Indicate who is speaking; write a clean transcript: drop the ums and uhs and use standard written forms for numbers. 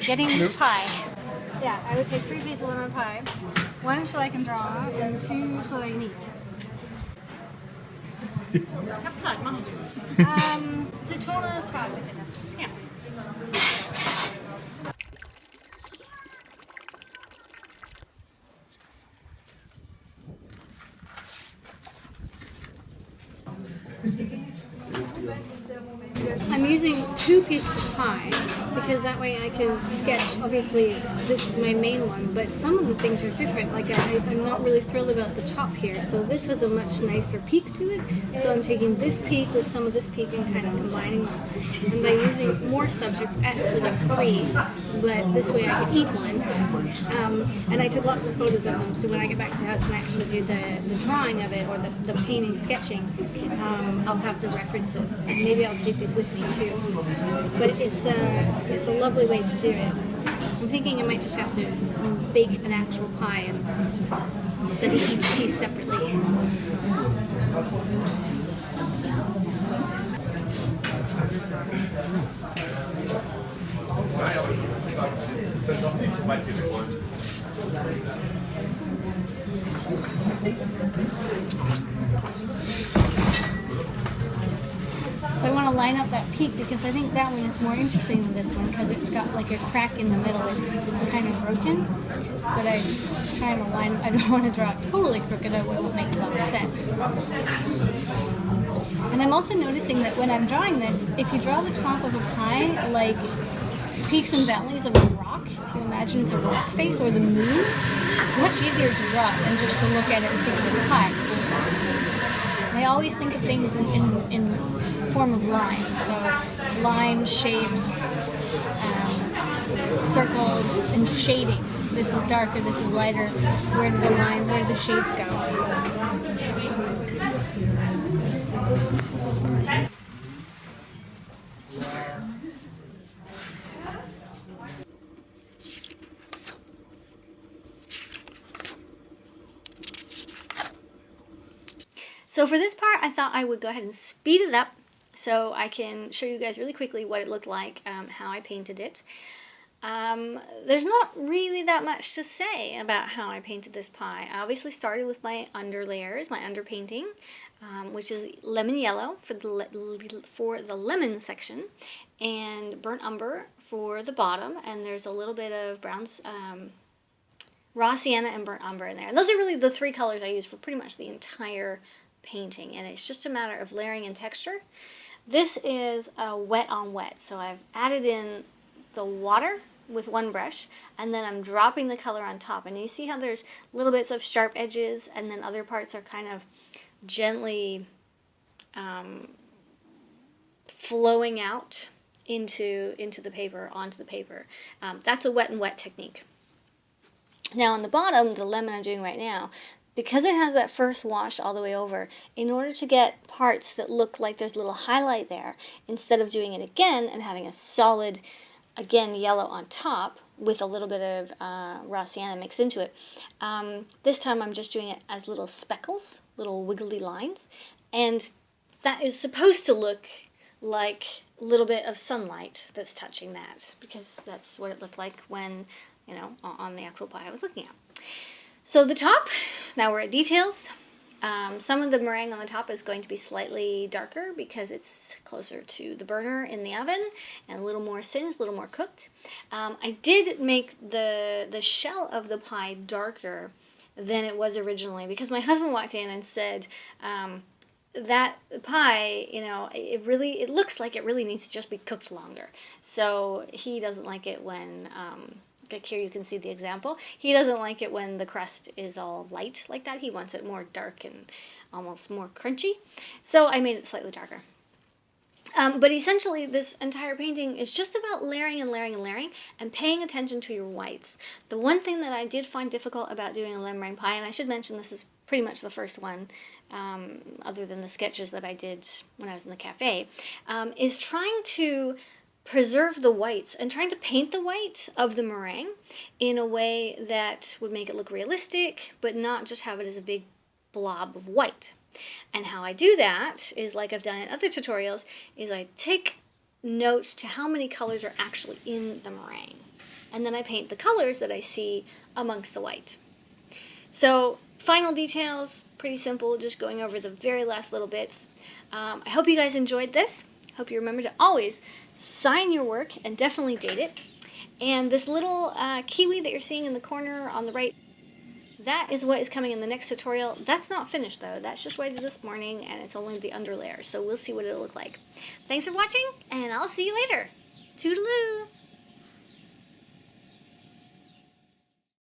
Speaker 1: getting pie. Yeah, I would take 3 pieces of lemon pie. 1 so I can draw, and 2 so I can eat.
Speaker 2: Jag har tagit man du.
Speaker 1: Det är 200 tag.
Speaker 2: Ja.
Speaker 1: I'm using 2 pieces of pie because that way I can sketch. Obviously, this is my main one, but some of the things are different. Like I'm not really thrilled about the top here, so this has a much nicer peak to it. So I'm taking this peak with some of this peak and kind of combining them. And by using more subjects, actually there are 3, but this way I can eat one. And I took lots of photos of them, so when I get back to the house and actually do the drawing of it or the painting, sketching, I'll have the references. And maybe I'll take these with me too. But it's a lovely way to do it. I'm thinking I might just have to bake an actual pie and study each piece separately. So I want to line up that peak because I think that one is more interesting than this one because it's got like a crack in the middle. It's kind of broken, but I'm trying to line. I don't want to draw it totally crooked. It won't make a lot of sense. And I'm also noticing that when I'm drawing this, if you draw the top of a pie like peaks and valleys of a rock, if you imagine it's a rock face or the moon, it's much easier to draw than just to look at it and think of it as a pie. I always think of things in form of lines, so lines, shapes, circles, and shading. This is darker, this is lighter. Where do the lines, where do the shades go? So for this part, I thought I would go ahead and speed it up so I can show you guys really quickly what it looked like, how I painted it. There's not really that much to say about how I painted this pie. I obviously started with my underlayers, my underpainting, which is lemon yellow for the lemon section, and burnt umber for the bottom, and there's a little bit of browns, raw sienna and burnt umber in there. And those are really the 3 colors I use for pretty much the entire painting, and it's just a matter of layering and texture. This is a wet on wet, so I've added in the water with 1 brush, and then I'm dropping the color on top, and you see how there's little bits of sharp edges, and then other parts are kind of gently flowing out into the paper, onto the paper. That's a wet and wet technique. Now on the bottom, the lemon I'm doing right now, because it has that first wash all the way over, in order to get parts that look like there's a little highlight there, instead of doing it again and having a solid, again, yellow on top with a little bit of raw sienna mixed into it, this time I'm just doing it as little speckles, little wiggly lines, and that is supposed to look like a little bit of sunlight that's touching that, because that's what it looked like when, you know, on the actual pie I was looking at. So the top, now we're at details. Some of the meringue on the top is going to be slightly darker because it's closer to the burner in the oven and a little more singed, a little more cooked. I did make the shell of the pie darker than it was originally because my husband walked in and said, that pie, you know, it looks like it really needs to just be cooked longer. So he doesn't like it when, like here you can see the example. He doesn't like it when the crust is all light like that. He wants it more dark and almost more crunchy. So I made it slightly darker. But essentially this entire painting is just about layering and layering and layering and paying attention to your whites. The one thing that I did find difficult about doing a lemon meringue pie, and I should mention this is pretty much the first one, other than the sketches that I did when I was in the cafe, is trying to preserve the whites and trying to paint the white of the meringue in a way that would make it look realistic, but not just have it as a big blob of white. And how I do that is, like I've done in other tutorials, is I take notes to how many colors are actually in the meringue. and then I paint the colors that I see amongst the white. So final details, pretty simple, just going over the very last little bits. I hope you guys enjoyed this. Hope you remember to always sign your work and definitely date it. And this little kiwi that you're seeing in the corner on the right, that is what is coming in the next tutorial. That's not finished though. That's just what I did this morning, and it's only the under layer. So we'll see what it'll look like. Thanks for watching, and I'll see you later. Toodaloo!